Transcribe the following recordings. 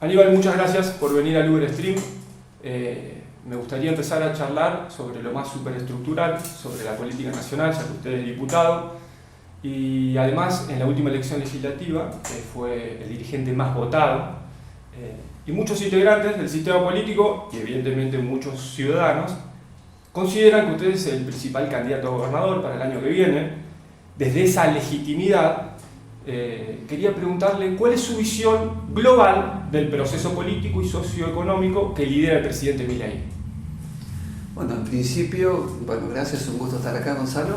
Aníbal, muchas gracias por venir al Uberstream. Me gustaría empezar a charlar sobre lo más superestructural, sobre la política nacional, ya que usted es diputado, y además en la última elección legislativa fue el dirigente más votado, y muchos integrantes del sistema político, y evidentemente muchos ciudadanos, consideran que usted es el principal candidato a gobernador para el año que viene. Desde esa legitimidad, quería preguntarle cuál es su visión global del proceso político y socioeconómico que lidera el presidente Milei. Bueno, en principio, gracias, un gusto estar acá, Gonzalo.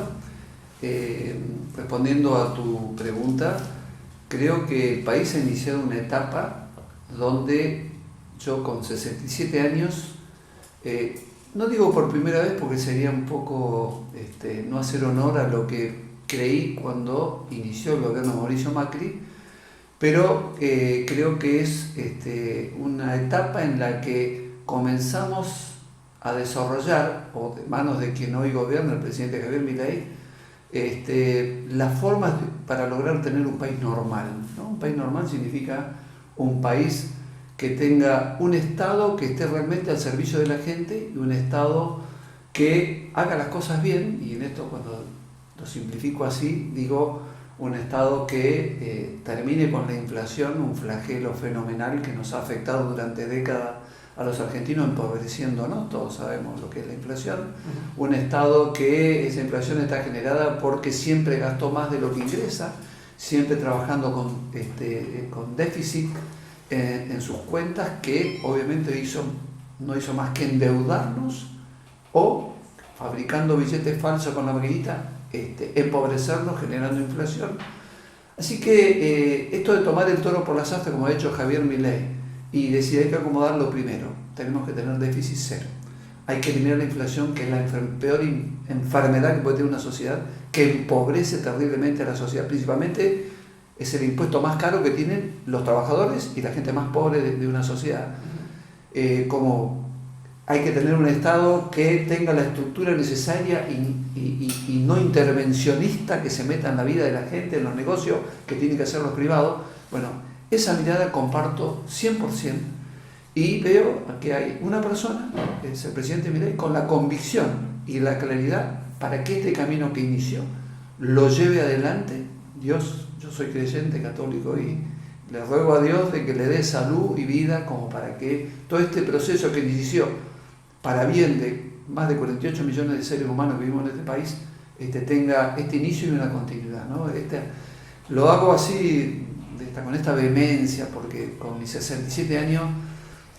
Respondiendo a tu pregunta, creo que el país ha iniciado una etapa donde yo con 67 años, no digo por primera vez porque sería un poco no hacer honor a lo que creí cuando inició el gobierno de Mauricio Macri, pero creo que es una etapa en la que comenzamos a desarrollar, o de manos de quien hoy gobierna, el presidente Javier Milei, las formas para lograr tener un país normal, ¿no? Un país normal significa un país que tenga un Estado que esté realmente al servicio de la gente y un Estado que haga las cosas bien, y en esto cuando lo simplifico así, digo un Estado que termine con la inflación, un flagelo fenomenal que nos ha afectado durante décadas a los argentinos, empobreciéndonos, todos sabemos lo que es la inflación. Un Estado que esa inflación está generada porque siempre gastó más de lo que ingresa, siempre trabajando con déficit en sus cuentas, que obviamente no hizo más que endeudarnos o, fabricando billetes falsos con la maquinita, empobrecernos, generando inflación. Así que esto de tomar el toro por las astas, como ha hecho Javier Milei, y decir hay que acomodarlo primero, tenemos que tener déficit cero. Hay que eliminar la inflación, que es la peor enfermedad que puede tener una sociedad, que empobrece terriblemente a la sociedad. Principalmente es el impuesto más caro que tienen los trabajadores y la gente más pobre de una sociedad. Como hay que tener un Estado que tenga la estructura necesaria y no intervencionista, que se meta en la vida de la gente, en los negocios que tienen que hacer los privados. Bueno, esa mirada comparto 100%, y veo que hay una persona, que es el presidente Milei, con la convicción y la claridad para que este camino que inició lo lleve adelante. Dios, yo soy creyente católico y le ruego a Dios de que le dé salud y vida como para que todo este proceso que inició para bien de más de 48 millones de seres humanos que vivimos en este país tenga este inicio y una continuidad, ¿no? Lo hago así, con esta vehemencia, porque con mis 67 años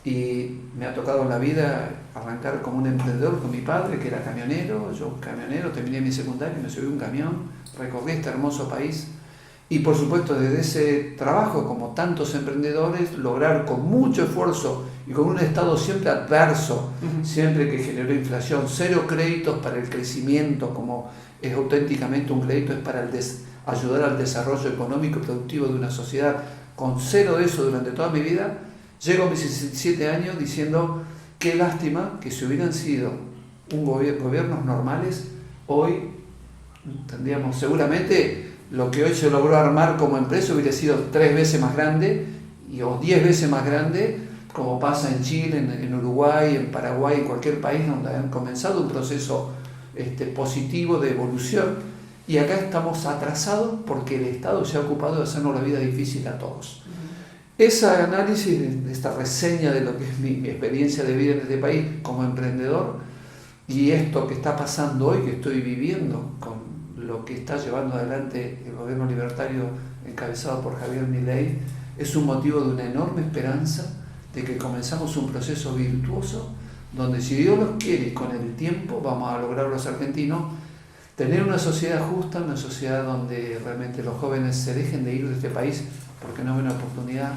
y me ha tocado en la vida arrancar como un emprendedor con mi padre, que era camionero. Yo camionero, terminé mi secundario, me subí a un camión, recorrí este hermoso país, y por supuesto desde ese trabajo, como tantos emprendedores, lograr con mucho esfuerzo y con un Estado siempre adverso, siempre que generó inflación, cero créditos para el crecimiento, como es auténticamente un crédito, es para ayudar al desarrollo económico y productivo de una sociedad. Con cero de eso durante toda mi vida, llego a mis 67 años diciendo qué lástima que si hubieran sido gobiernos normales, hoy tendríamos seguramente lo que hoy se logró armar como empresa hubiera sido 3 veces más grande o 10 veces más grande, como pasa en Chile, en Uruguay, en Paraguay, en cualquier país donde han comenzado un proceso positivo de evolución. Y acá estamos atrasados porque el Estado se ha ocupado de hacernos la vida difícil a todos. Ese análisis, esta reseña de lo que es mi experiencia de vida en este país como emprendedor, y esto que está pasando hoy, que estoy viviendo con lo que está llevando adelante el gobierno libertario encabezado por Javier Milei, es un motivo de una enorme esperanza de que comenzamos un proceso virtuoso donde, si Dios los quiere y con el tiempo, vamos a lograr los argentinos tener una sociedad justa, una sociedad donde realmente los jóvenes se dejen de ir de este país porque no ven una oportunidad,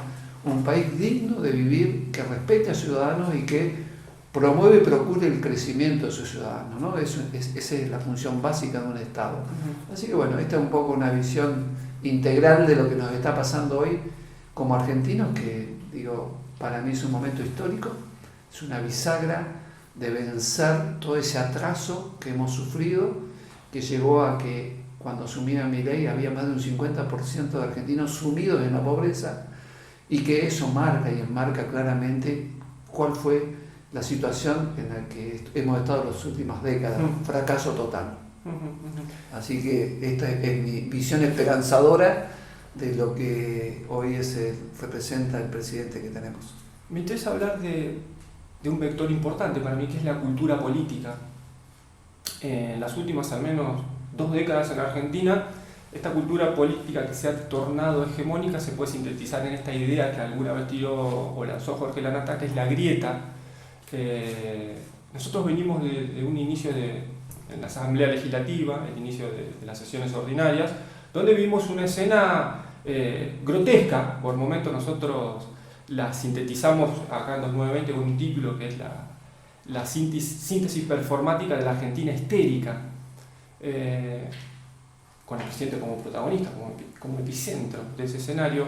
un país digno de vivir, que respete a ciudadanos y que promueve y procure el crecimiento de sus ciudadanos, ¿no? Esa es la función básica de un Estado. Así que bueno, esta es un poco una visión integral de lo que nos está pasando hoy como argentinos, que digo, para mí es un momento histórico, es una bisagra de vencer todo ese atraso que hemos sufrido, que llegó a que cuando asumía Milei había más de un 50% de argentinos sumidos en la pobreza, y que eso marca y enmarca claramente cuál fue la situación en la que hemos estado en las últimas décadas, fracaso total. Así que esta es mi visión esperanzadora de lo que hoy representa el presidente que tenemos. Me interesa hablar de un vector importante para mí, que es la cultura política. En las últimas al menos 2 décadas en Argentina, esta cultura política que se ha tornado hegemónica se puede sintetizar en esta idea que alguna vez tiró o lanzó Jorge Lanata, que es la grieta. Nosotros venimos de un inicio en la Asamblea Legislativa, el inicio de las sesiones ordinarias, donde vimos una escena grotesca. Por momentos nosotros la sintetizamos acá en 2020 con un título que es la síntesis performática de la Argentina histérica, con el presidente como protagonista, como epicentro de ese escenario.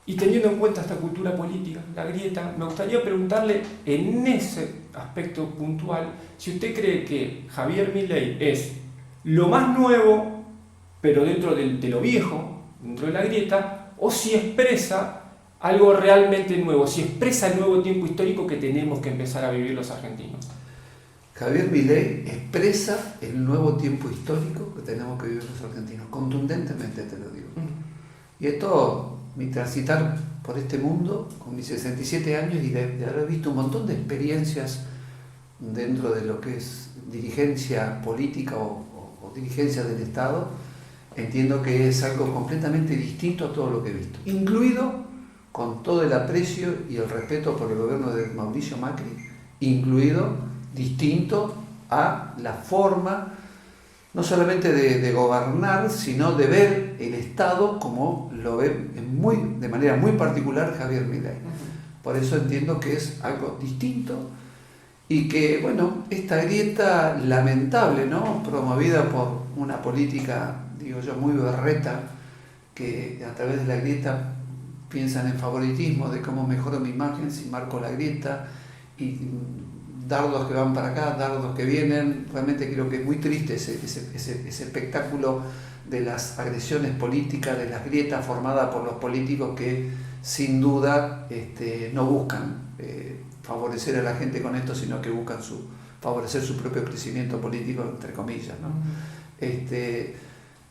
Y teniendo en cuenta esta cultura política, la grieta, me gustaría preguntarle en ese aspecto puntual si usted cree que Javier Milei es lo más nuevo, pero dentro de lo viejo, dentro de la grieta, o si expresa algo realmente nuevo, si expresa el nuevo tiempo histórico que tenemos que empezar a vivir los argentinos. Javier Milei expresa el nuevo tiempo histórico que tenemos que vivir los argentinos, contundentemente te lo digo. Y esto, mi transitar por este mundo, con mis 67 años y de haber visto un montón de experiencias dentro de lo que es dirigencia política o dirigencia del Estado, entiendo que es algo completamente distinto a todo lo que he visto, incluido, con todo el aprecio y el respeto por el gobierno de Mauricio Macri, incluido, distinto a la forma no solamente de gobernar, sino de ver el Estado como lo ve de manera muy particular Javier Milei. Por eso entiendo que es algo distinto y que, bueno, esta grieta lamentable, ¿no?, promovida por una política, digo yo, muy berreta, que a través de la grieta piensan en favoritismo, de cómo mejoro mi imagen si marco la grieta, y dardos que van para acá, dardos que vienen. Realmente creo que es muy triste ese espectáculo de las agresiones políticas, de las grietas formadas por los políticos que sin duda no buscan favorecer a la gente con esto, sino que buscan favorecer su propio crecimiento político, entre comillas, ¿no?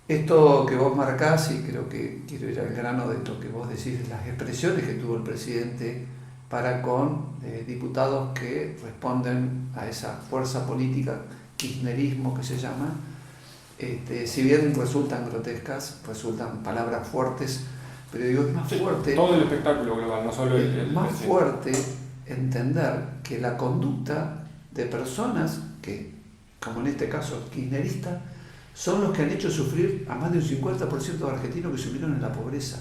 Esto que vos marcás, y creo que quiero ir al grano de lo que vos decís, las expresiones que tuvo el presidente para con diputados que responden a esa fuerza política, kirchnerismo que se llama, si bien resultan grotescas, resultan palabras fuertes, pero digo, es más fuerte... Todo el espectáculo global, no solo es más fuerte entender que la conducta de personas que, como en este caso kirchneristas, son los que han hecho sufrir a más de un 50% de argentinos que sufrieron en la pobreza.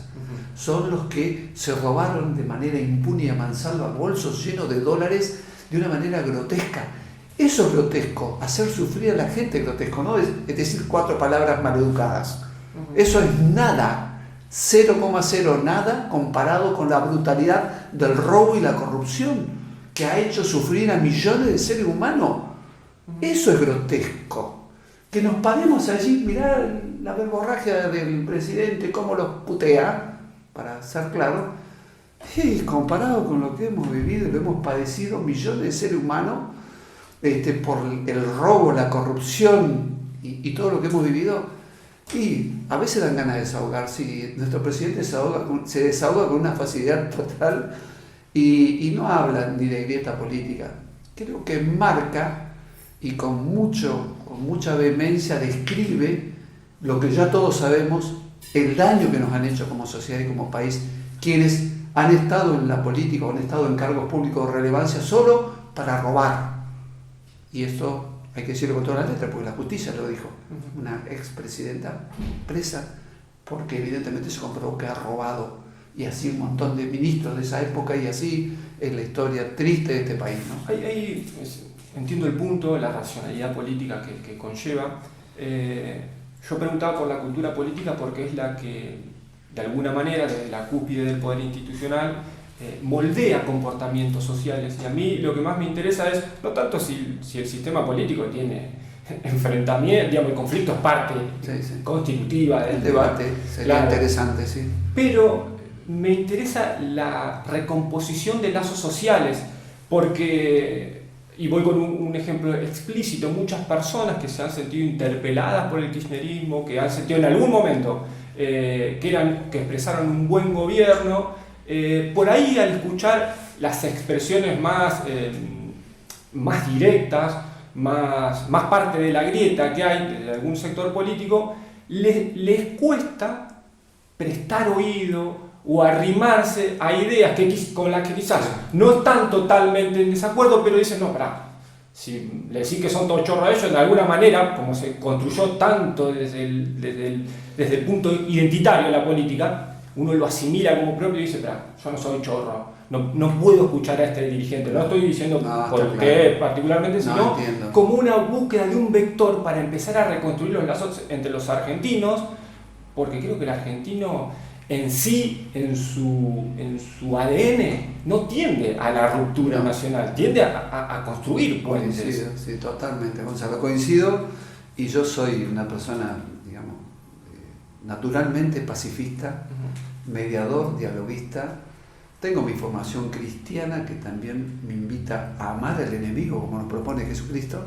Son los que se robaron de manera impune y a mansalva bolsos llenos de dólares de una manera grotesca. Eso es grotesco, hacer sufrir a la gente grotesco, ¿no? Es decir, 4 palabras maleducadas. Eso es nada, 0,0 nada comparado con la brutalidad del robo y la corrupción que ha hecho sufrir a millones de seres humanos. Eso es grotesco. Que nos paremos allí, mirar la verborragia del presidente, cómo los putea, para ser claro, y comparado con lo que hemos vivido y lo hemos padecido millones de seres humanos, por el robo, la corrupción y todo lo que hemos vivido, y a veces dan ganas de desahogarse, y nuestro presidente se desahoga con una facilidad total y no habla ni de grieta política. Creo que marca y con mucha vehemencia describe lo que ya todos sabemos, el daño que nos han hecho como sociedad y como país quienes han estado en la política o han estado en cargos públicos de relevancia solo para robar. Y esto hay que decirlo con todas las letras, porque la justicia lo dijo. Una expresidenta presa porque evidentemente se comprobó que ha robado, y así un montón de ministros de esa época, y así es la historia triste de este país, ¿no? Entiendo el punto, la racionalidad política que conlleva. Yo preguntaba por la cultura política porque es la que, de alguna manera, desde la cúspide del poder institucional, moldea comportamientos sociales. Y a mí lo que más me interesa es, no tanto si el sistema político tiene enfrentamiento, digamos, el conflicto es parte constitutiva del debate, sería interesante, sí. Pero me interesa la recomposición de lazos sociales, porque, y voy con un ejemplo explícito, muchas personas que se han sentido interpeladas por el kirchnerismo, que han sentido en algún momento que expresaron un buen gobierno, por ahí al escuchar las expresiones más directas, más parte de la grieta que hay de algún sector político, les cuesta prestar oído o arrimarse a ideas con las que quizás no están totalmente en desacuerdo, pero dicen, no, pará, si le decís que son todos chorros a ellos, de alguna manera, como se construyó tanto desde el punto identitario de la política, uno lo asimila como propio y dice, pará, yo no soy chorro, no puedo escuchar a este dirigente, no estoy diciendo por qué particularmente, sino como una búsqueda de un vector para empezar a reconstruir los lazos entre los argentinos, porque creo que el argentino en sí, en su ADN, no tiende a la ruptura nacional, tiende a construir puentes. Coincido, sí, totalmente, Gonzalo, coincido, y yo soy una persona, digamos, naturalmente pacifista, mediador, dialoguista. Tengo mi formación cristiana que también me invita a amar al enemigo, como nos propone Jesucristo,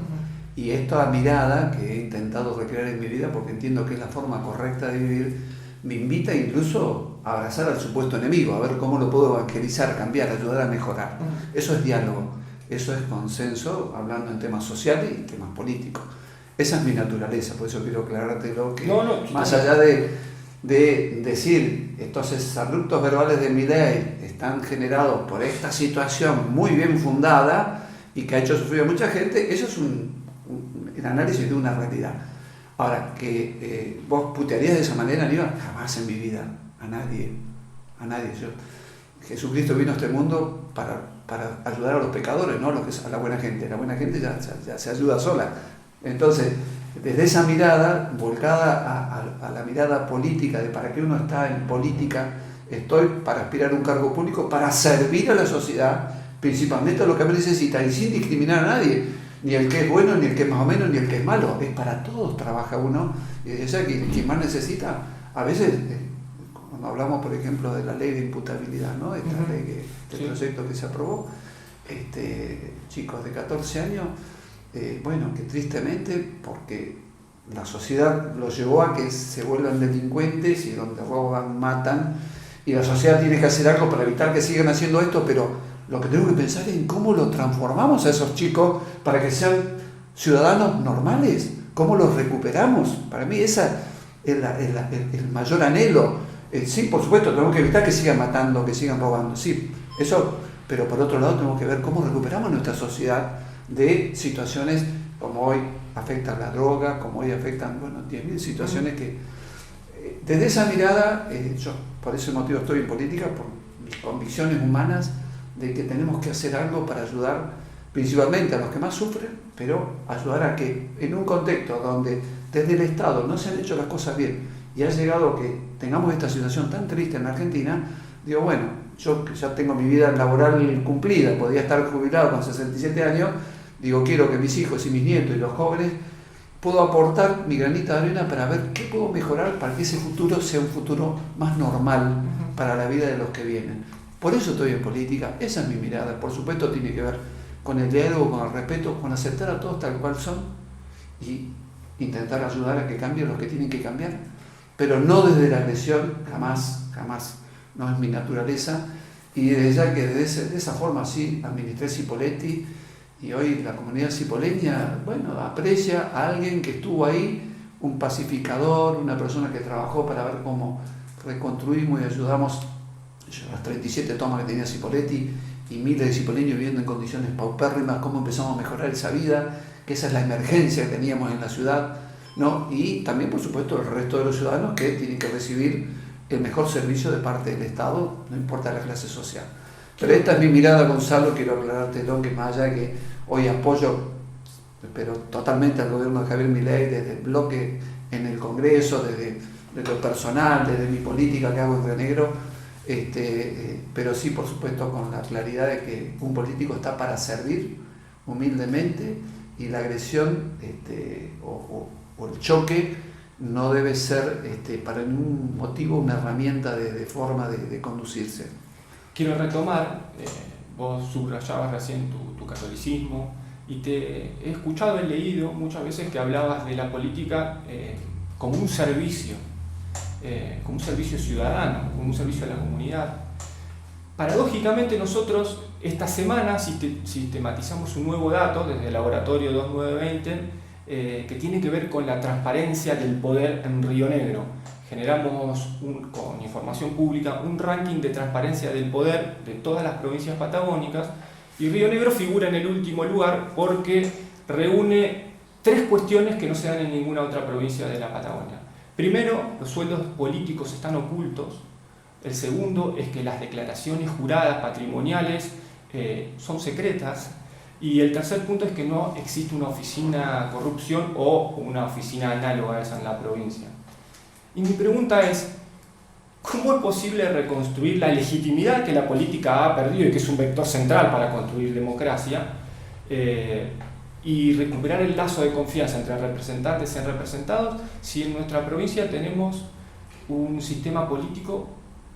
y esta mirada que he intentado recrear en mi vida, porque entiendo que es la forma correcta de vivir, me invita incluso a abrazar al supuesto enemigo, a ver cómo lo puedo evangelizar, cambiar, ayudar a mejorar. Eso es diálogo, eso es consenso, hablando en temas sociales y temas políticos. Esa es mi naturaleza, por eso quiero aclarártelo, que más allá de decir estos exabruptos verbales de Milei están generados por esta situación muy bien fundada y que ha hecho sufrir a mucha gente, eso es el análisis de una realidad. Ahora, que vos putearías de esa manera, Aníbal, jamás en mi vida, a nadie. Jesucristo vino a este mundo para ayudar a los pecadores, no a la buena gente. La buena gente ya se ayuda sola. Entonces, desde esa mirada, volcada a la mirada política, de para qué uno está en política, estoy para aspirar a un cargo público, para servir a la sociedad, principalmente a lo que me necesita, y sin discriminar a nadie. Ni el que es bueno, ni el que es más o menos, ni el que es malo. Es para todos trabaja uno. O sea, quien más necesita, a veces, cuando hablamos, por ejemplo, de la ley de imputabilidad, ¿no? Esta ley, este proyecto que se aprobó, chicos de 14 años, bueno, que tristemente, porque la sociedad los llevó a que se vuelvan delincuentes y donde roban, matan, y la sociedad tiene que hacer algo para evitar que sigan haciendo esto, pero lo que tenemos que pensar es en cómo lo transformamos a esos chicos para que sean ciudadanos normales, cómo los recuperamos. Para mí esa es el mayor anhelo. Sí, por supuesto, tenemos que evitar que sigan matando, que sigan robando, sí, eso, pero por otro lado tenemos que ver cómo recuperamos nuestra sociedad de situaciones como hoy afectan la droga, como hoy afectan, 10.000 situaciones que, desde esa mirada, yo por ese motivo estoy en política, por mis convicciones humanas, de que tenemos que hacer algo para ayudar principalmente a los que más sufren, pero ayudar a que en un contexto donde desde el Estado no se han hecho las cosas bien y ha llegado que tengamos esta situación tan triste en Argentina, digo, bueno, yo que ya tengo mi vida laboral cumplida, podía estar jubilado con 67 años, digo, quiero que mis hijos y mis nietos y los jóvenes puedo aportar mi granita de arena para ver qué puedo mejorar para que ese futuro sea un futuro más normal para la vida de los que vienen. Por eso estoy en política, esa es mi mirada. Por supuesto tiene que ver con el diálogo, con el respeto, con aceptar a todos tal cual son y intentar ayudar a que cambien los que tienen que cambiar, pero no desde la agresión, jamás, no es mi naturaleza. Y desde ya que de esa forma sí administré Cipolletti, y hoy la comunidad cipoleña, aprecia a alguien que estuvo ahí, un pacificador, una persona que trabajó para ver cómo reconstruimos y ayudamos las 37 tomas que tenía Cipolletti y miles de cipoleños viviendo en condiciones paupérrimas, cómo empezamos a mejorar esa vida, que esa es la emergencia que teníamos en la ciudad, ¿no? Y también, por supuesto, el resto de los ciudadanos que tienen que recibir el mejor servicio de parte del Estado, no importa la clase social. Pero esta es mi mirada, Gonzalo, quiero aclarártelo, que más allá de que hoy apoyo, pero totalmente al gobierno de Javier Milei, desde el bloque en el Congreso, desde lo personal, desde mi política que hago en Río Negro, pero sí, por supuesto, con la claridad de que un político está para servir humildemente, y la agresión o el choque no debe ser para ningún motivo una herramienta de forma de conducirse. Quiero retomar, vos subrayabas recién tu catolicismo y te he escuchado, he leído muchas veces que hablabas de la política como un servicio ciudadano, como un servicio a la comunidad. Paradójicamente nosotros esta semana sistematizamos un nuevo dato desde el laboratorio 2920 que tiene que ver con la transparencia del poder en Río Negro. Generamos con información pública un ranking de transparencia del poder de todas las provincias patagónicas y Río Negro figura en el último lugar porque reúne 3 cuestiones que no se dan en ninguna otra provincia de la Patagonia. Primero, los sueldos políticos están ocultos. El segundo es que las declaraciones juradas patrimoniales son secretas. Y el tercer punto es que no existe una oficina corrupción o una oficina análoga a esa en la provincia. Y mi pregunta es, ¿cómo es posible reconstruir la legitimidad que la política ha perdido y que es un vector central para construir democracia y recuperar el lazo de confianza entre representantes y representados si en nuestra provincia tenemos un sistema político,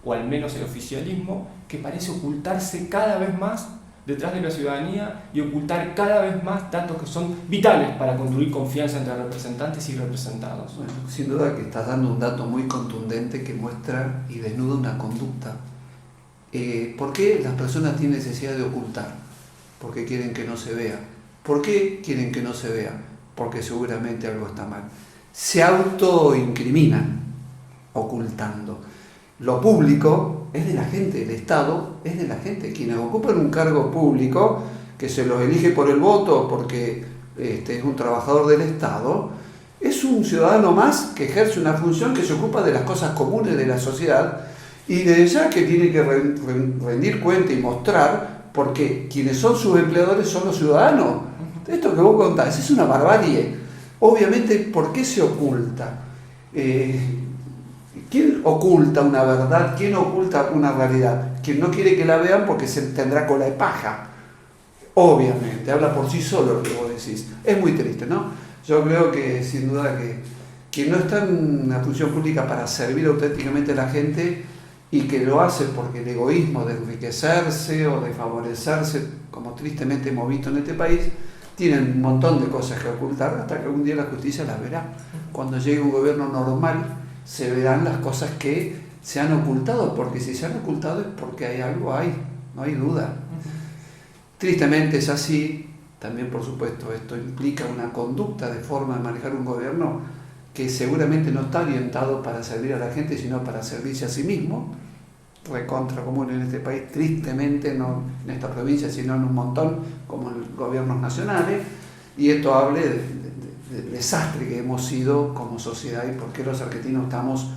o al menos el oficialismo, que parece ocultarse cada vez más detrás de la ciudadanía y ocultar cada vez más datos que son vitales para construir confianza entre representantes y representados? Bueno, sin duda que estás dando un dato muy contundente que muestra y desnuda una conducta. ¿Por qué las personas tienen necesidad de ocultar? Porque quieren que no se vea. ¿Por qué quieren que no se vea? Porque seguramente algo está mal. Se autoincriminan ocultando. Lo público es de la gente, el Estado es de la gente. Quienes ocupan un cargo público, que se los elige por el voto porque es un trabajador del Estado, es un ciudadano más que ejerce una función que se ocupa de las cosas comunes de la sociedad y desde ya que tiene que rendir cuenta y mostrar porque quienes son sus empleadores son los ciudadanos. Esto que vos contás es una barbarie. Obviamente, ¿por qué se oculta? ¿Quién oculta una verdad? ¿Quién oculta una realidad? Quien no quiere que la vean porque se tendrá cola de paja. Obviamente, habla por sí solo lo que vos decís. Es muy triste, ¿no? Yo creo que sin duda que no está en una función pública para servir auténticamente a la gente y que lo hace porque el egoísmo de enriquecerse o de favorecerse, como tristemente hemos visto en este país, tienen un montón de cosas que ocultar hasta que algún día la justicia las verá. Cuando llegue un gobierno normal, se verán las cosas que se han ocultado, porque si se han ocultado es porque hay algo ahí, no hay duda. Tristemente es así, también por supuesto esto implica una conducta de forma de manejar un gobierno que seguramente no está orientado para servir a la gente, sino para servirse a sí mismo, recontra común en este país, tristemente, no en esta provincia, sino en un montón, como en los gobiernos nacionales, y esto hable del desastre que hemos sido como sociedad y por qué los argentinos estamos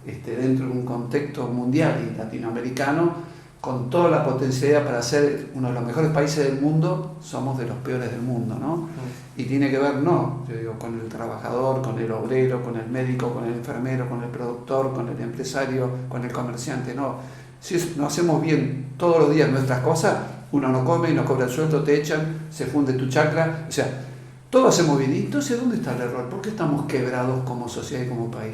dentro de un contexto mundial y latinoamericano con toda la potencialidad para ser uno de los mejores países del mundo, somos de los peores del mundo, ¿no? Y tiene que ver, no, yo digo, con el trabajador, con el obrero, con el médico, con el enfermero, con el productor, con el empresario, con el comerciante, no. Si no hacemos bien todos los días nuestras cosas, uno no come, no cobra el sueldo, te echan, se funde tu chacra, o sea, todo hacemos bien. ¿Y entonces dónde está el error? ¿Por qué estamos quebrados como sociedad y como país?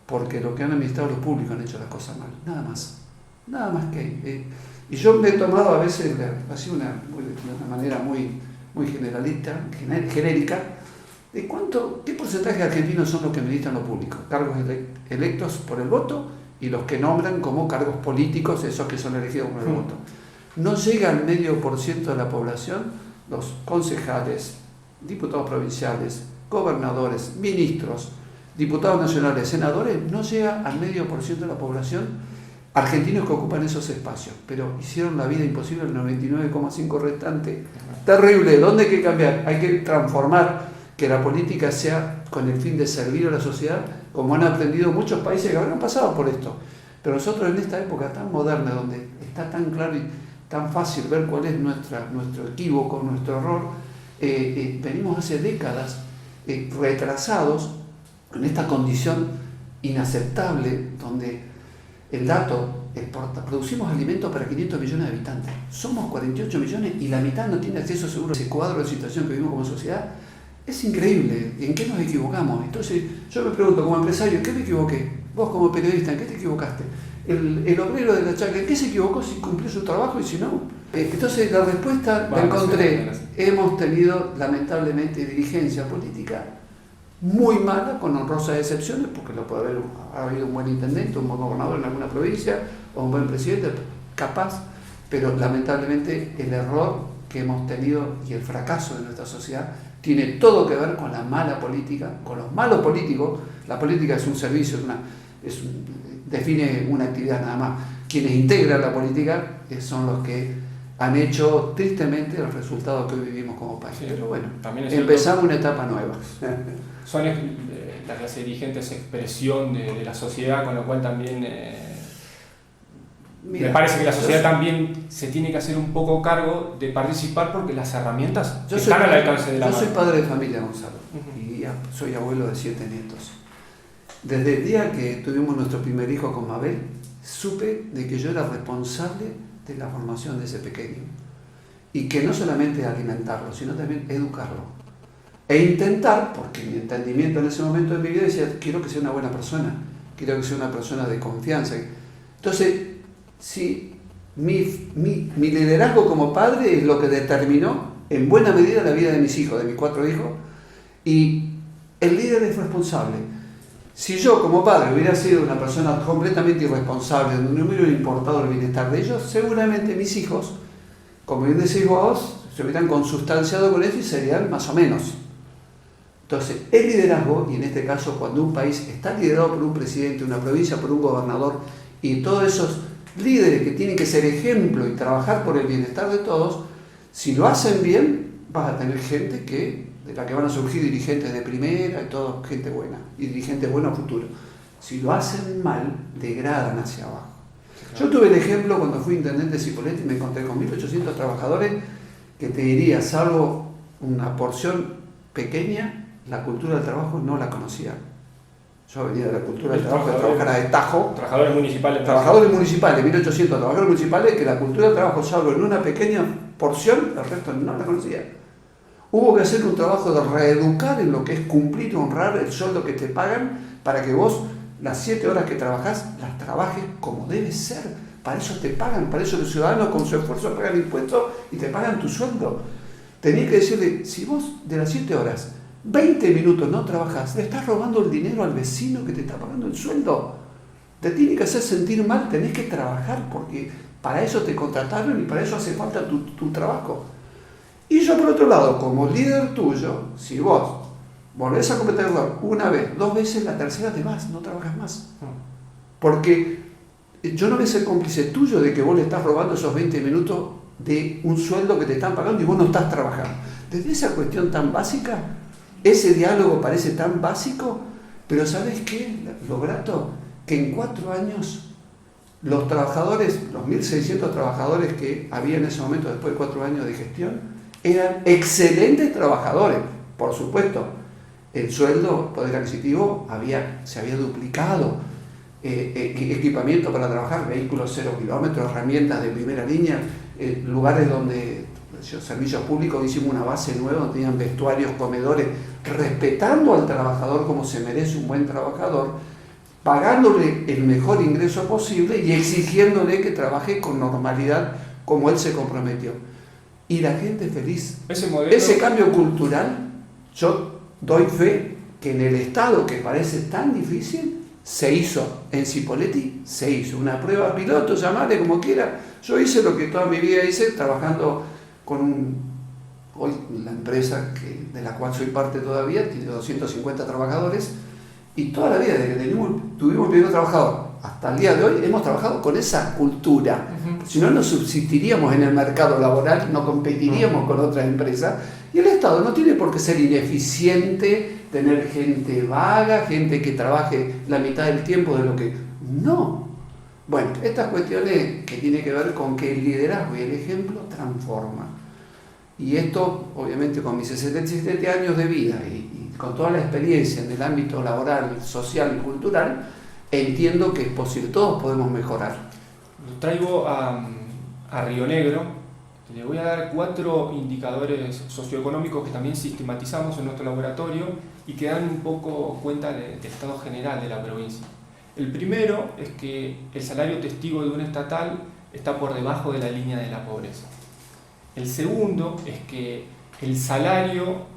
Porque lo que han administrado los públicos han hecho las cosas mal, nada más. Nada más que y yo me he tomado a veces así de una manera muy generalista, genérica, de qué porcentaje de argentinos son los que administran lo público, cargos electos por el voto y los que nombran como cargos políticos, esos que son elegidos por el voto. No llega al 0,5% de la población, los concejales, diputados provinciales, gobernadores, ministros, diputados nacionales, senadores, no llega al 0,5% de la población argentinos que ocupan esos espacios, pero hicieron la vida imposible el 99,5% restante. Terrible, ¿dónde hay que cambiar? Hay que transformar que la política sea con el fin de servir a la sociedad, como han aprendido muchos países que habrán pasado por esto. Pero nosotros en esta época tan moderna, donde está tan claro y tan fácil ver cuál es nuestro equívoco, nuestro error, venimos hace décadas retrasados en esta condición inaceptable, donde el dato, producimos alimentos para 500 millones de habitantes. Somos 48 millones y la mitad no tiene acceso seguro a ese cuadro de situación que vivimos como sociedad. Es increíble en qué nos equivocamos. Entonces yo me pregunto como empresario, ¿en qué me equivoqué? Vos como periodista, ¿en qué te equivocaste? El obrero de la chacra, ¿en qué se equivocó si cumplió su trabajo y si no? Entonces la respuesta la encontré. Hemos tenido lamentablemente dirigencia política muy mala, con honrosas excepciones, porque lo puede haber, ha habido un buen intendente, un buen gobernador en alguna provincia, o un buen presidente, capaz, pero lamentablemente el error que hemos tenido y el fracaso de nuestra sociedad tiene todo que ver con la mala política, con los malos políticos. La política es un servicio, define una actividad nada más. Quienes integran la política son los que han hecho tristemente el resultado que hoy vivimos como país. Sí, pero bueno, empezamos una etapa nueva. Son la clase dirigente es expresión de la sociedad, con lo cual también me parece que la sociedad también se tiene que hacer un poco cargo de participar, porque las herramientas están al alcance de la mano. Yo soy padre de familia, Gonzalo, y soy abuelo de 7 nietos. Desde el día que tuvimos nuestro primer hijo con Mabel, supe de que yo era responsable de la formación de ese pequeño, y que no solamente alimentarlo, sino también educarlo. E intentar, porque mi entendimiento en ese momento de mi vida decía, quiero que sea una buena persona, quiero que sea una persona de confianza. Entonces, sí, mi liderazgo como padre es lo que determinó en buena medida la vida de mis hijos, de mis 4 hijos, y el líder es responsable. Si yo como padre hubiera sido una persona completamente irresponsable, donde no me hubiera importado el bienestar de ellos, seguramente mis hijos, como bien decís vos, se hubieran consustanciado con eso y serían más o menos. Entonces, el liderazgo, y en este caso cuando un país está liderado por un presidente, una provincia, por un gobernador, y todos esos líderes que tienen que ser ejemplo y trabajar por el bienestar de todos, si lo hacen bien, vas a tener gente de la que van a surgir dirigentes de primera y todo, gente buena, y dirigentes buenos a futuro. Si lo hacen mal, degradan hacia abajo. Yo tuve el ejemplo cuando fui intendente de Cipolletti y me encontré con 1.800 trabajadores que te diría, salvo una porción pequeña, la cultura del trabajo no la conocía. Yo venía de la cultura del trabajo, de trabajar a destajo. Trabajadores municipales. 1.800 trabajadores municipales, que la cultura del trabajo, salvo en una pequeña porción, el resto no la conocía. Hubo que hacer un trabajo de reeducar en lo que es cumplir y honrar el sueldo que te pagan, para que vos las 7 horas que trabajás, las trabajes como debe ser. Para eso te pagan, para eso los ciudadanos con su esfuerzo pagan impuestos y te pagan tu sueldo. Tenía que decirle, si vos de las 7 horas, 20 minutos no trabajás, le estás robando el dinero al vecino que te está pagando el sueldo. Te tiene que hacer sentir mal, tenés que trabajar, porque para eso te contrataron y para eso hace falta tu trabajo. Y yo, por otro lado, como líder tuyo, si vos volvés a cometer error una vez, 2 veces, la tercera te vas, no trabajas más. Porque yo no voy a ser cómplice tuyo de que vos le estás robando esos 20 minutos de un sueldo que te están pagando y vos no estás trabajando. Desde esa cuestión tan básica, ese diálogo parece tan básico, pero ¿sabes qué? Lo grato, que en 4 años los trabajadores, los 1.600 trabajadores que había en ese momento después de 4 años de gestión, eran excelentes trabajadores. Por supuesto, el sueldo, poder adquisitivo, se había duplicado, equipamiento para trabajar, vehículos 0 kilómetros, herramientas de primera línea, lugares donde servicios públicos, hicimos una base nueva donde tenían vestuarios, comedores, respetando al trabajador como se merece un buen trabajador, pagándole el mejor ingreso posible y exigiéndole que trabaje con normalidad como él se comprometió. Y la gente feliz. Ese cambio cultural, yo doy fe que en el Estado, que parece tan difícil, se hizo. En Cipolletti se hizo una prueba piloto, llamarle como quiera. Yo hice lo que toda mi vida hice, trabajando con hoy la empresa de la cual soy parte todavía, tiene 250 trabajadores, y toda la vida, desde que tuvimos el primer trabajador hasta el día de hoy, hemos trabajado con esa cultura. Si no, no subsistiríamos en el mercado laboral, no competiríamos con otras empresas, y el Estado no tiene por qué ser ineficiente, tener gente vaga, gente que trabaje la mitad del tiempo de lo que... No. Bueno, estas cuestiones que tienen que ver con que el liderazgo y el ejemplo transforma. Y esto, obviamente, con mis 67 años de vida y con toda la experiencia en el ámbito laboral, social y cultural, entiendo que es posible, todos podemos mejorar. Lo traigo a Río Negro, Le voy a dar 4 indicadores socioeconómicos que también sistematizamos en nuestro laboratorio y que dan un poco cuenta del estado general de la provincia. El primero es que el salario testigo de un estatal está por debajo de la línea de la pobreza. El segundo es que el salario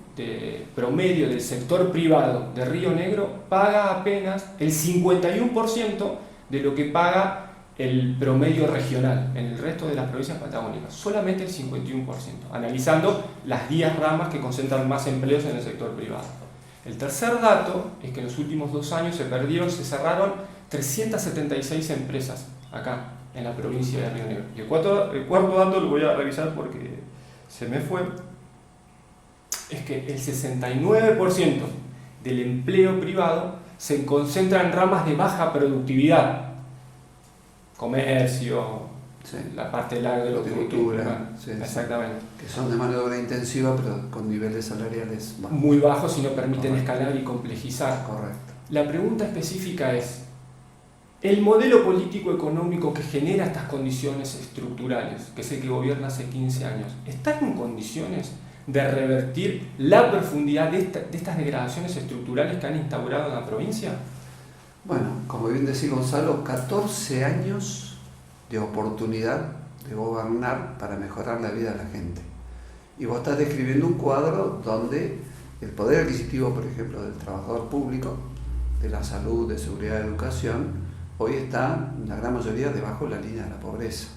promedio del sector privado de Río Negro paga apenas el 51% de lo que paga el promedio regional en el resto de las provincias patagónicas, solamente el 51%, analizando las 10 ramas que concentran más empleos en el sector privado. El tercer dato es que en los últimos 2 años se cerraron 376 empresas acá, en la provincia de Río Negro. Y el cuarto dato lo voy a revisar porque se me fue, es que el 69% del empleo privado se concentra en ramas de baja productividad. Comercio, Sí. la parte larga de lo que Agricultura, sí, exactamente. que son de mano de obra intensiva, pero con niveles salariales bajos. Muy bajos y no permiten Correcto. escalar y complejizar. Correcto. La pregunta específica es, ¿el modelo político-económico que genera estas condiciones estructurales, que es el que gobierna hace 15 años, está en condiciones de revertir la profundidad de estas degradaciones estructurales que han instaurado en la provincia? Bueno, como bien decía Gonzalo, 14 años de oportunidad de gobernar para mejorar la vida de la gente. Y vos estás describiendo un cuadro donde el poder adquisitivo, por ejemplo, del trabajador público, de la salud, de seguridad, de educación, hoy está, la gran mayoría, debajo de la línea de la pobreza.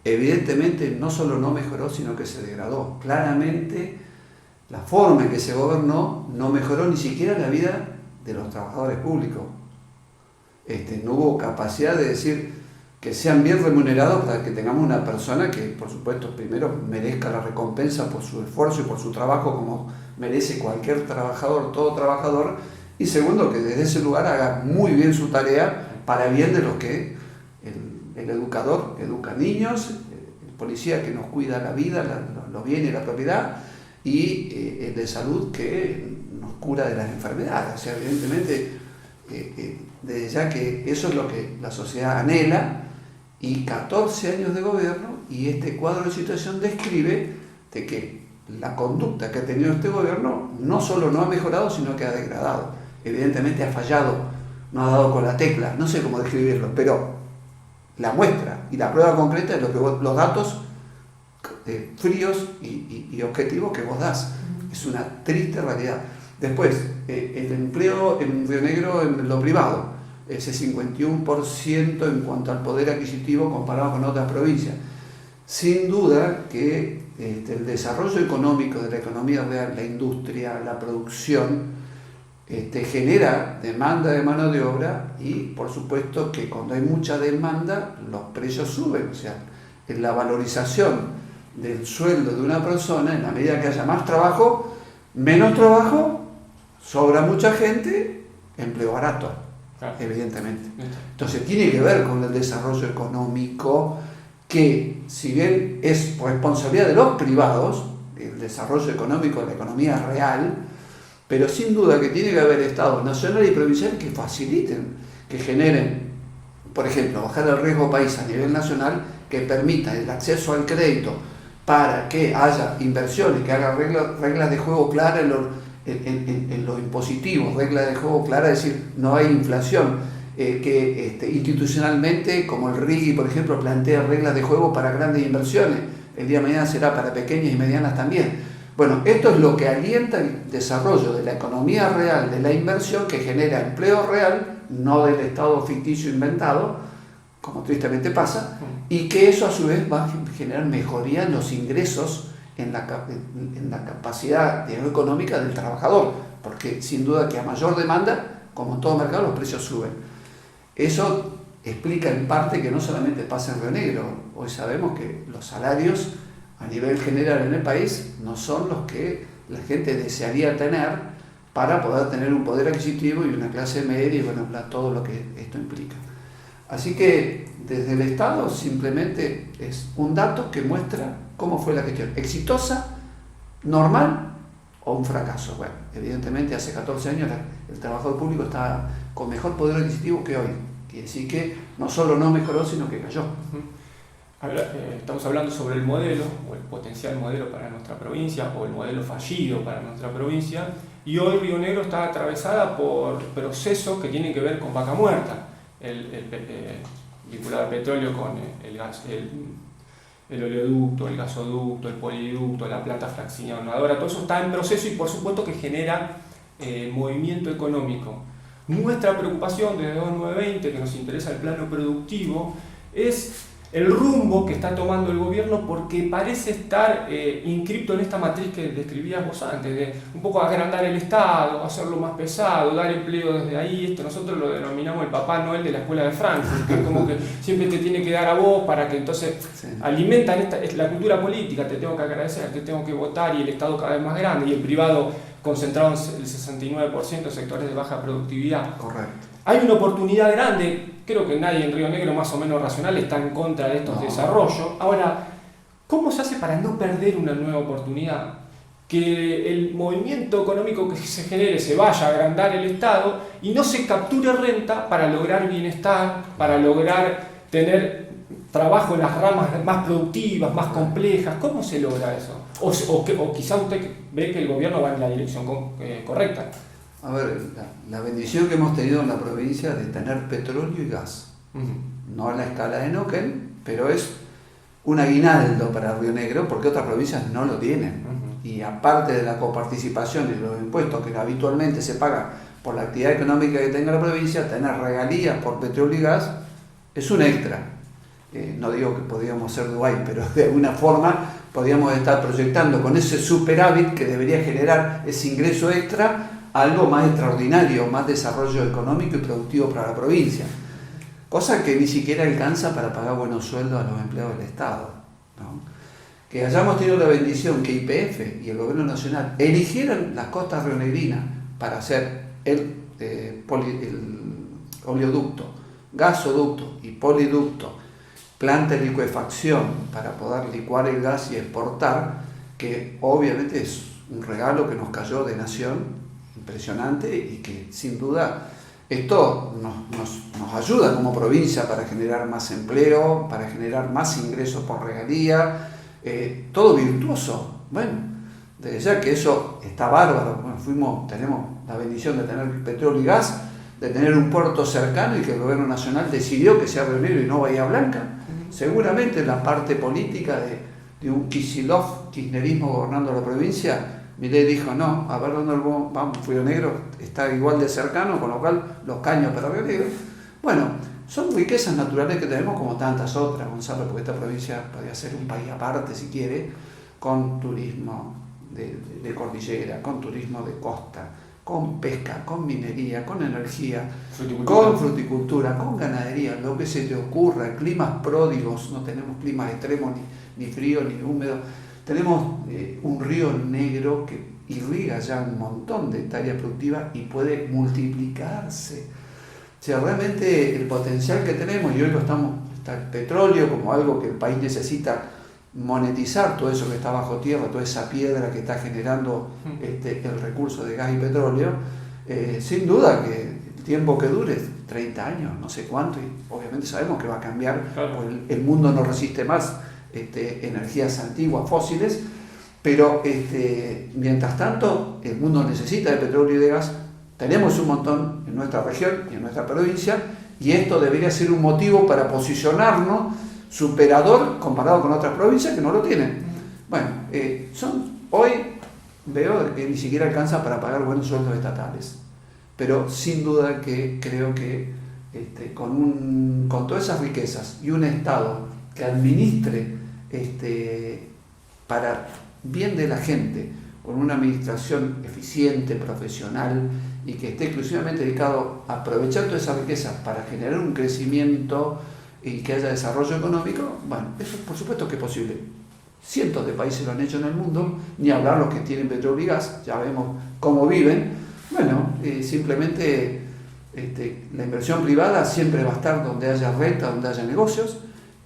Evidentemente, no solo no mejoró, sino que se degradó. Claramente, la forma en que se gobernó no mejoró ni siquiera la vida de los trabajadores públicos. No hubo capacidad de decir que sean bien remunerados para que tengamos una persona que, por supuesto, primero merezca la recompensa por su esfuerzo y por su trabajo como merece cualquier trabajador, todo trabajador, y segundo, que desde ese lugar haga muy bien su tarea para bien de los que el educador educa niños, el policía que nos cuida la vida, los bienes y la propiedad, y el de salud que nos cura de las enfermedades. O sea, evidentemente, desde ya que eso es lo que la sociedad anhela, y 14 años de gobierno, y este cuadro de situación describe de que la conducta que ha tenido este gobierno no solo no ha mejorado, sino que ha degradado. Evidentemente ha fallado, no ha dado con la tecla, no sé cómo describirlo, pero la muestra y la prueba concreta es lo que los datos fríos y objetivos que vos das. Es una triste realidad. Después, el empleo en Río Negro en lo privado, ese 51% en cuanto al poder adquisitivo comparado con otras provincias. Sin duda que el desarrollo económico de la economía real, la industria, la producción, genera demanda de mano de obra, y por supuesto que cuando hay mucha demanda los precios suben. O sea, en la valorización del sueldo de una persona, en la medida que haya más trabajo, menos trabajo, sobra mucha gente, empleo barato, evidentemente. Entonces tiene que ver con el desarrollo económico, que si bien es responsabilidad de los privados, el desarrollo económico de la economía real, pero sin duda que tiene que haber estados nacionales y provinciales que faciliten, que generen, por ejemplo, bajar el riesgo país a nivel nacional, que permita el acceso al crédito para que haya inversiones, que hagan reglas de juego claras en lo impositivo, reglas de juego claras, es decir, no hay inflación, que institucionalmente, como el RIGI, por ejemplo, plantea reglas de juego para grandes inversiones, el día de mañana será para pequeñas y medianas también. Bueno, esto es lo que alienta el desarrollo de la economía real, de la inversión, que genera empleo real, no del estado ficticio inventado, como tristemente pasa, y que eso a su vez va a generar mejoría en los ingresos, en la capacidad económica del trabajador, porque sin duda que a mayor demanda, como en todo mercado, los precios suben. Eso explica en parte que no solamente pasa en Río Negro. Hoy sabemos que los salarios a nivel general en el país no son los que la gente desearía tener para poder tener un poder adquisitivo y una clase media y bueno, todo lo que esto implica. Así que desde el Estado simplemente es un dato que muestra cómo fue la gestión. ¿Exitosa, normal o un fracaso? Bueno, evidentemente hace 14 años el trabajador público está con mejor poder adquisitivo que hoy. Quiere decir que no solo no mejoró, sino que cayó. estamos hablando sobre el modelo, o el potencial modelo para nuestra provincia, o el modelo fallido para nuestra provincia, y hoy Río Negro está atravesada por procesos que tienen que ver con vaca muerta, vinculado al petróleo con el gas, el oleoducto, el gasoducto, el poliducto, la planta fraccionadora, todo eso está en proceso y por supuesto que genera movimiento económico. Nuestra preocupación desde 2920, que nos interesa el plano productivo, es el rumbo que está tomando el gobierno, porque parece estar inscripto en esta matriz que describías vos antes, de un poco agrandar el Estado, hacerlo más pesado, dar empleo desde ahí. Nosotros lo denominamos el Papá Noel de la escuela de Frankfurt, que es como que siempre te tiene que dar a vos para que entonces alimentan la cultura política, te tengo que agradecer, te tengo que votar, y el Estado cada vez más grande, y el privado concentrado en el 69% de sectores de baja productividad. Correcto. Hay una oportunidad grande, creo que nadie en Río Negro más o menos racional está en contra de estos desarrollos. Ahora, ¿cómo se hace para no perder una nueva oportunidad? Que el movimiento económico que se genere se vaya a agrandar el Estado y no se capture renta para lograr bienestar, para lograr tener trabajo en las ramas más productivas, más complejas. ¿Cómo se logra eso? O quizá usted ve que el gobierno va en la dirección correcta. A ver, la bendición que hemos tenido en la provincia de tener petróleo y gas, no a la escala de Neuquén, pero es un aguinaldo para Río Negro, porque otras provincias no lo tienen. Y aparte de la coparticipación y los impuestos que habitualmente se pagan por la actividad económica que tenga la provincia, tener regalías por petróleo y gas es un extra. No digo que podíamos ser Dubái, pero de alguna forma podíamos estar proyectando con ese superávit que debería generar ese ingreso extra algo más extraordinario, más desarrollo económico y productivo para la provincia, cosa que ni siquiera alcanza para pagar buenos sueldos a los empleados del Estado, ¿no? Que hayamos tenido la bendición que YPF y el Gobierno Nacional eligieran las costas rionegrinas para hacer el oleoducto, gasoducto y poliducto, planta de licuefacción para poder licuar el gas y exportar, que obviamente es un regalo que nos cayó de nación impresionante, y que sin duda esto nos ayuda como provincia para generar más empleo, para generar más ingresos por regalía, todo virtuoso. Bueno, desde ya que eso está bárbaro. Bueno, tenemos la bendición de tener petróleo y gas, de tener un puerto cercano, y que el Gobierno Nacional decidió que sea Río Negro y no Bahía Blanca. Seguramente la parte política de un kirchnerismo gobernando la provincia, Milei dijo, no, a ver dónde vamos, Río Negro está igual de cercano, con lo cual los caños para Río Negro. Bueno, son riquezas naturales que tenemos como tantas otras, Gonzalo, porque esta provincia podría ser un país aparte si quiere, con turismo de cordillera, con turismo de costa, con pesca, con minería, con energía, con fruticultura, con ganadería, lo que se te ocurra, climas pródigos, no tenemos climas extremos, ni frío ni húmedo. Tenemos un río Negro que irriga ya un montón de hectáreas productivas y puede multiplicarse. O sea, realmente el potencial que tenemos, y hoy está el petróleo como algo que el país necesita monetizar, todo eso que está bajo tierra, toda esa piedra que está generando el recurso de gas y petróleo, sin duda que el tiempo que dure, 30 años, no sé cuánto, y obviamente sabemos que va a cambiar, claro. Porque el mundo no resiste más energías antiguas, fósiles, pero mientras tanto el mundo necesita de petróleo y de gas. Tenemos un montón en nuestra región y en nuestra provincia, y esto debería ser un motivo para posicionarnos superador comparado con otras provincias que no lo tienen. Bueno, hoy veo que ni siquiera alcanza para pagar buenos sueldos estatales, pero sin duda que creo que con todas esas riquezas y un Estado que administre para bien de la gente, con una administración eficiente, profesional, y que esté exclusivamente dedicado a aprovechar toda esa riqueza para generar un crecimiento y que haya desarrollo económico, bueno, eso por supuesto que es posible. Cientos de países lo han hecho en el mundo, ni hablar los que tienen petróleo y gas, ya vemos cómo viven. Bueno, simplemente la inversión privada siempre va a estar donde haya renta, donde haya negocios,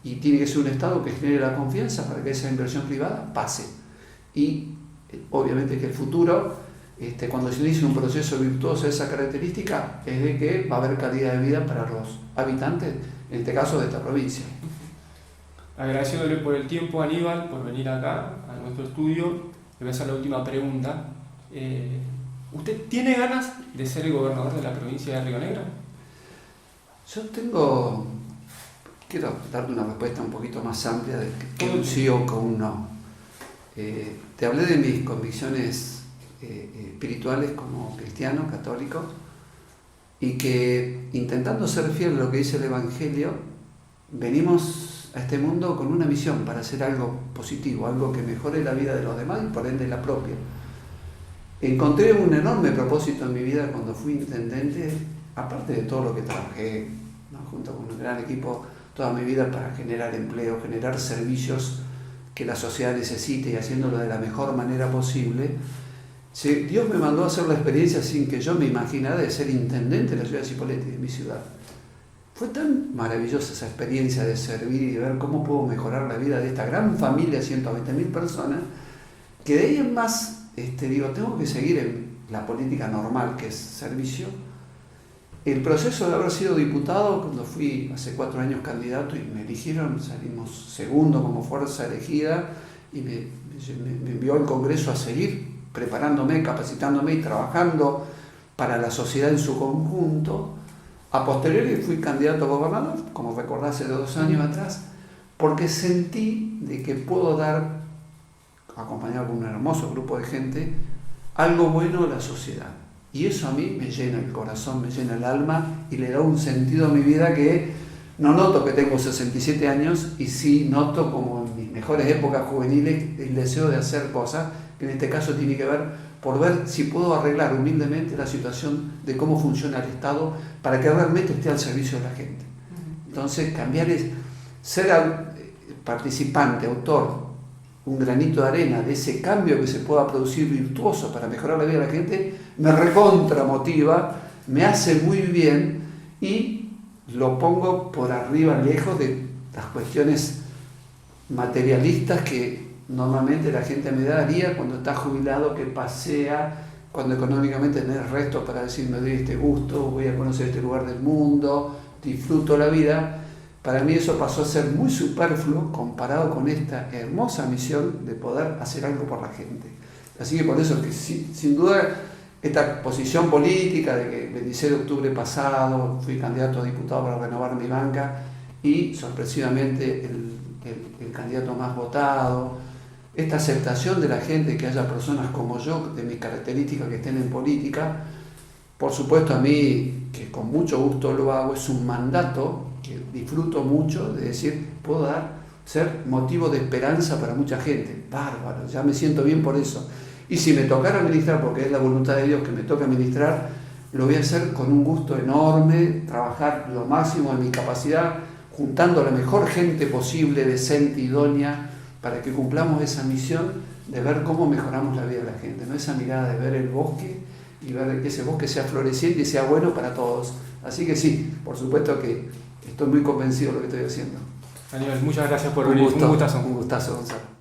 y tiene que ser un Estado que genere la confianza para que esa inversión privada pase. Y obviamente que el futuro, cuando se inicie un proceso virtuoso de esa característica, es de que va a haber calidad de vida para los habitantes, en este caso de esta provincia. Agradeciéndole por el tiempo, Aníbal, por venir acá a nuestro estudio. Le voy a hacer la última pregunta. ¿Usted tiene ganas de ser el gobernador de la provincia de Río Negro? Quiero darte una respuesta un poquito más amplia de que un sí o que un no. Te hablé de mis convicciones espirituales como cristiano, católico, y que intentando ser fiel a lo que dice el Evangelio, venimos a este mundo con una misión para hacer algo positivo, algo que mejore la vida de los demás y por ende la propia. Encontré un enorme propósito en mi vida cuando fui intendente, aparte de todo lo que trabajé, ¿no?, junto con un gran equipo toda mi vida para generar empleo, generar servicios que la sociedad necesite y haciéndolo de la mejor manera posible. Dios me mandó a hacer la experiencia sin que yo me imaginara de ser intendente de la ciudad de Cipolletti, de mi ciudad. Fue tan maravillosa esa experiencia de servir y de ver cómo puedo mejorar la vida de esta gran familia, 120.000 personas, que de ahí en más tengo que seguir en la política normal, que es servicio. El proceso de haber sido diputado, cuando fui hace 4 años candidato y me eligieron, salimos segundo como fuerza elegida y me envió al Congreso a seguir preparándome, capacitándome y trabajando para la sociedad en su conjunto. A posteriori fui candidato a gobernador, como recordás, hace 2 años atrás, porque sentí de que puedo dar, acompañado con un hermoso grupo de gente, algo bueno a la sociedad. Y eso a mí me llena el corazón, me llena el alma y le da un sentido a mi vida que no noto que tengo 67 años y sí noto, como en mis mejores épocas juveniles, el deseo de hacer cosas, que en este caso tiene que ver por ver si puedo arreglar humildemente la situación de cómo funciona el Estado para que realmente esté al servicio de la gente. Entonces, cambiar es ser participante, autor, un granito de arena de ese cambio que se pueda producir virtuoso para mejorar la vida de la gente, me recontra motiva, me hace muy bien y lo pongo por arriba, lejos de las cuestiones materialistas que normalmente la gente me daría cuando está jubilado, que pasea, cuando económicamente tenés resto para decir me doy este gusto, voy a conocer este lugar del mundo, disfruto la vida. Para mí eso pasó a ser muy superfluo comparado con esta hermosa misión de poder hacer algo por la gente. Así que por eso que sin duda esta posición política de que el 26 de octubre pasado fui candidato a diputado para renovar mi banca y sorpresivamente el candidato más votado, esta aceptación de la gente, que haya personas como yo, de mis características, que estén en política, por supuesto a mí, que con mucho gusto lo hago, es un mandato que disfruto mucho de decir, puedo ser motivo de esperanza para mucha gente. Bárbaro, ya me siento bien por eso. Y si me tocara ministrar, porque es la voluntad de Dios que me toca ministrar, lo voy a hacer con un gusto enorme, trabajar lo máximo de mi capacidad, juntando a la mejor gente posible, decente, idónea, para que cumplamos esa misión de ver cómo mejoramos la vida de la gente, ¿no? Esa mirada de ver el bosque y ver que ese bosque sea floreciente y sea bueno para todos. Así que sí, por supuesto que estoy muy convencido de lo que estoy haciendo. Aníbal, muchas gracias por venir. Un gustazo. Un gustazo, Gonzalo.